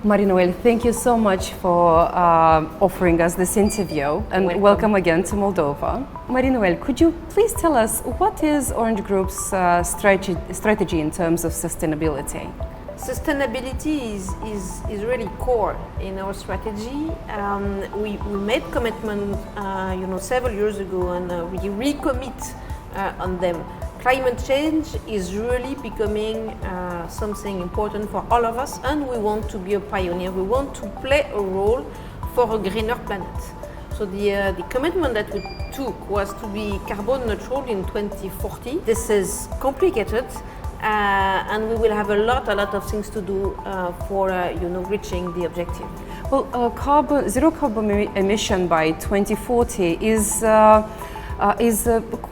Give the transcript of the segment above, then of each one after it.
Mari-Noëlle, thank you so much for offering us this interview, and welcome again to Moldova. Mari-Noëlle, could you please tell us what is Orange Group's strategy in terms of sustainability? Sustainability is really core in our strategy. We made commitment several years ago, and we recommit on them. Climate change is really becoming something important for all of us, and we want to be a pioneer. We want to play a role for a greener planet. So the commitment that we took was to be carbon neutral in 2040. This is complicated, and we will have a lot of things to do for reaching the objective. Well, zero carbon emission by 2040 is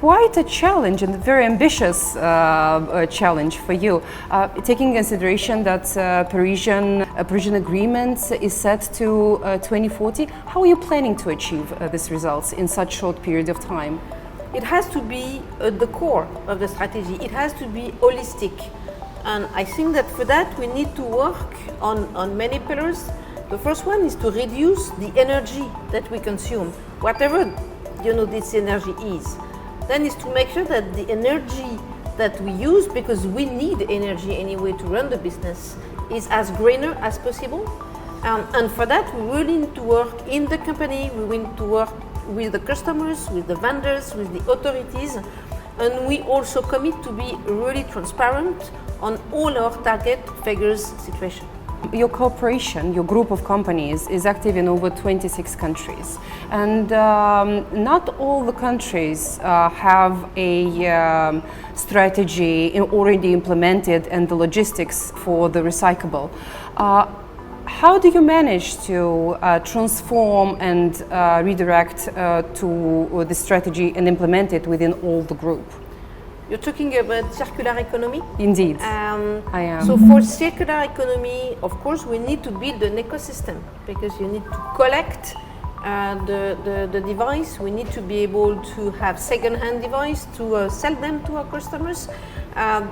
quite a challenge, and a very ambitious challenge for you. Taking into consideration that Parisian agreement is set to 2040, how are you planning to achieve these results in such short period of time? It has to be at the core of the strategy. It has to be holistic. And I think that for that we need to work on many pillars. The first one is to reduce the energy that we consume, whatever this energy is. Then is to make sure that the energy that we use, because we need energy anyway to run the business, is as greener as possible. And for that we really need to work in the company, we need to work with the customers, with the vendors, with the authorities, and we also commit to be really transparent on all our target figures situation. Your corporation, your group of companies, is active in over 26 countries, and not all the countries have a strategy already implemented and the logistics for the recyclable. How do you manage to transform and redirect to the strategy and implement it within all the group? You're talking about circular economy? Indeed, I am. So for circular economy, of course, we need to build an ecosystem, because you need to collect the device. We need to be able to have second-hand device to sell them to our customers.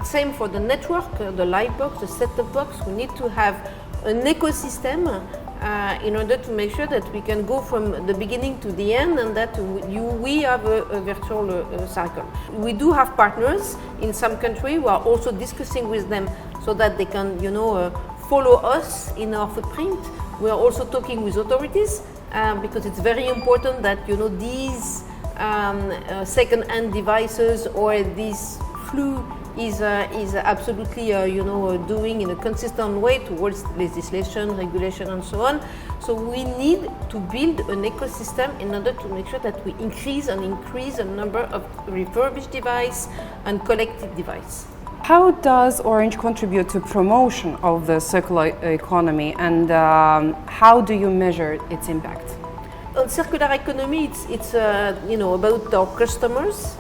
Same for the network, the light box, the set-top box. We need to have an ecosystem in order to make sure that we can go from the beginning to the end, and that we have a virtual cycle. We do have partners in some countries. We are also discussing with them so that they can follow us in our footprint. We are also talking with authorities because it's very important that these second-hand devices or this flow is absolutely doing in a consistent way towards legislation, regulation, and so on. So we need to build an ecosystem in order to make sure that we increase the number of refurbished device and collected device. How does Orange contribute to promotion of the circular economy, and how do you measure its impact? On circular economy, it's about our customers.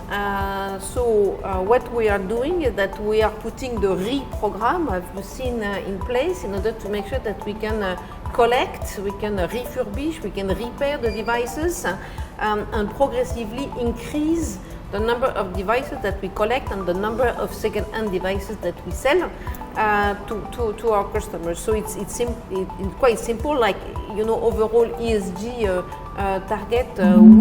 What we are doing is that we are putting the program I've seen in place in order to make sure that we can collect, we can refurbish, we can repair the devices, and progressively increase the number of devices that we collect and the number of second-hand devices that we sell to our customers. So it's quite simple, like overall ESG target.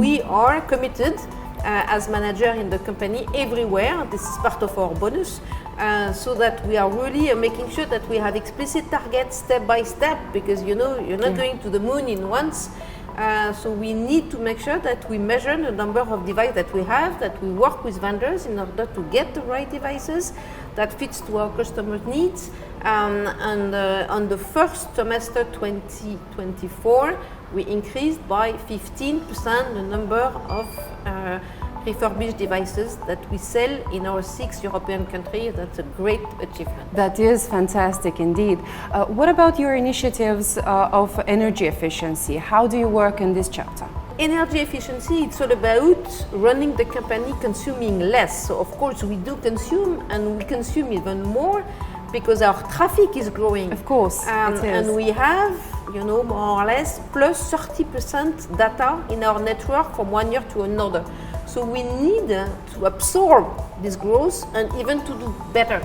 We are committed as manager in the company everywhere. This is part of our bonus, so that we are really making sure that we have explicit targets step by step, because you're not going to the moon in once. So we need to make sure that we measure the number of devices that we have, that we work with vendors in order to get the right devices that fits to our customers' needs. And on the first semester 2024, we increased by 15% the number of refurbished devices that we sell in our 6 European countries. That's a great achievement. That is fantastic indeed. What about your initiatives of energy efficiency? How do you work in this chapter? Energy efficiency, it's all about running the company consuming less. So of course we do consume, and we consume even more because our traffic is growing. Of course, it is. And we have, more or less plus 30% data in our network from one year to another. So we need to absorb this growth and even to do better.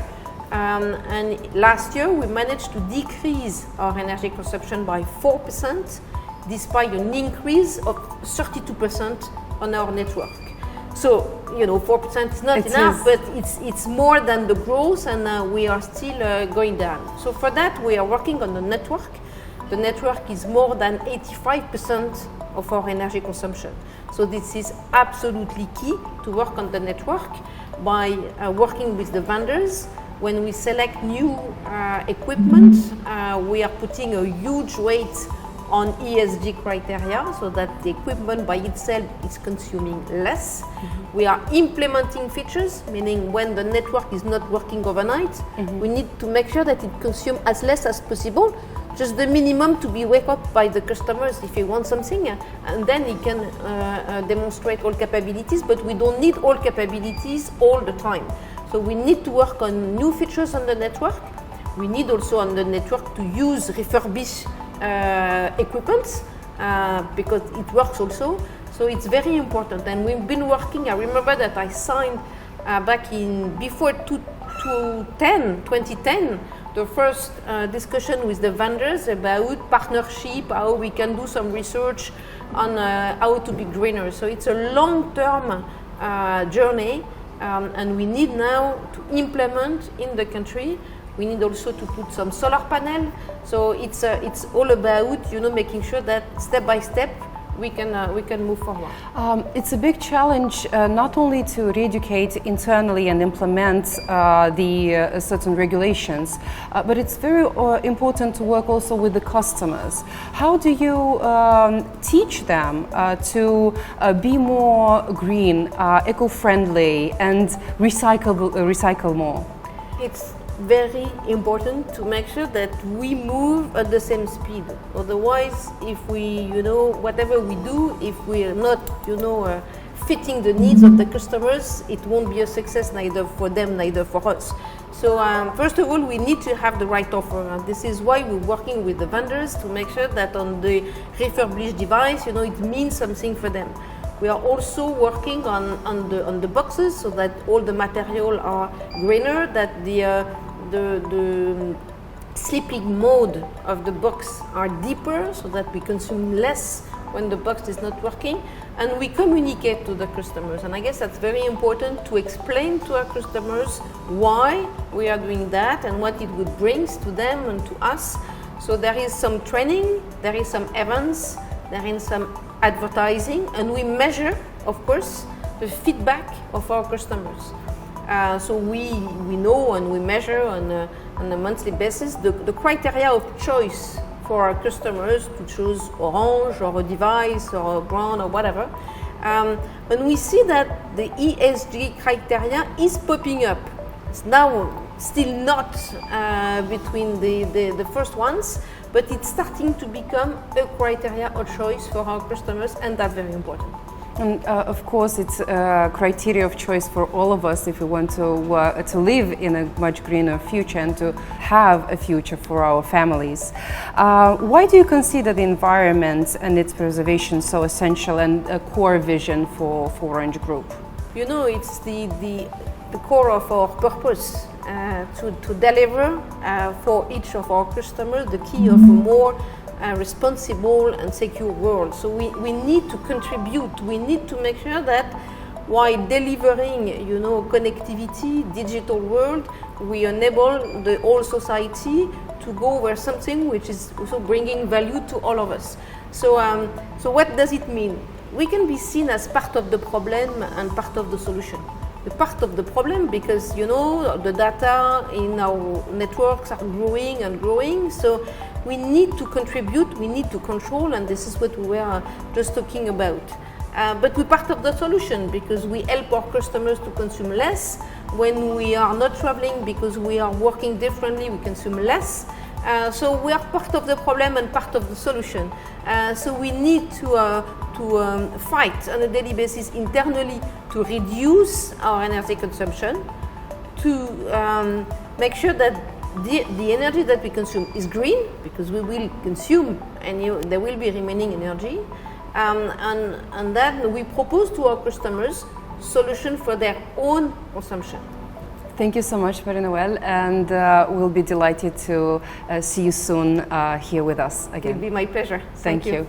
And last year we managed to decrease our energy consumption by 4%, despite an increase of 32% on our network. So, 4% is not enough, but it's more than the growth, and we are still going down. So for that, we are working on the network. The network is more than 85% of our energy consumption. So this is absolutely key to work on the network by working with the vendors. When we select new equipment, we are putting a huge weight on ESG criteria so that the equipment by itself is consuming less. We are implementing features, meaning when the network is not working overnight, we need to make sure that it consumes as less as possible, just the minimum to be wake up by the customers if he wants something, and then he can demonstrate all capabilities, but we don't need all capabilities all the time. So we need to work on new features on the network. We need also on the network to use refurbished equipment because it works also. So it's very important, and we've been working. I remember that I signed back in before 2010 the first discussion with the vendors about partnership, how we can do some research on how to be greener. So it's a long-term journey, and we need now to implement in the country. We need also to put some solar panel. So it's all about making sure that step by step we can move forward. It's a big challenge not only to re-educate internally and implement the certain regulations, but it's very important to work also with the customers. How do you teach them to be more green, eco-friendly, and recycle more? It's very important to make sure that we move at the same speed. Otherwise, if we, whatever we do, if we are not, fitting the needs of the customers, it won't be a success neither for them, neither for us. So first of all, we need to have the right offer. This is why we're working with the vendors to make sure that on the refurbished device, it means something for them. We are also working on the boxes so that all the material are greener, that the sleeping mode of the box are deeper so that we consume less when the box is not working, and we communicate to the customers. And I guess that's very important to explain to our customers why we are doing that and what it would bring to them and to us. So there is some training, there is some events, there is some advertising, and we measure, of course, the feedback of our customers. So we know and we measure on a monthly basis the criteria of choice for our customers to choose Orange or a device or a brand or whatever. And we see that the ESG criteria is popping up. It's now still not between the first ones, but it's starting to become a criteria of choice for our customers, and that's very important. And of course, it's a criteria of choice for all of us if we want to live in a much greener future and to have a future for our families. Why do you consider the environment and its preservation so essential and a core vision for Orange Group? It's the core of our purpose to deliver for each of our customers the key of a more responsible and secure world. So we need to contribute. We need to make sure that while delivering, connectivity, digital world, we enable the whole society to go over something which is also bringing value to all of us. So what does it mean? We can be seen as part of the problem and part of the solution. The part of the problem because the data in our networks are growing and growing, so we need to contribute, we need to control, and this is what we were just talking about. But we're part of the solution because we help our customers to consume less. When we are not traveling because we are working differently, we consume less. So we are part of the problem and part of the solution. So we need to fight on a daily basis internally to reduce our energy consumption, to make sure that the energy that we consume is green, because we will consume and there will be remaining energy, and then we propose to our customers solutions for their own consumption. Thank you so much, Mari-Noëlle, and we'll be delighted to see you soon here with us again. It will be my pleasure. Thank you.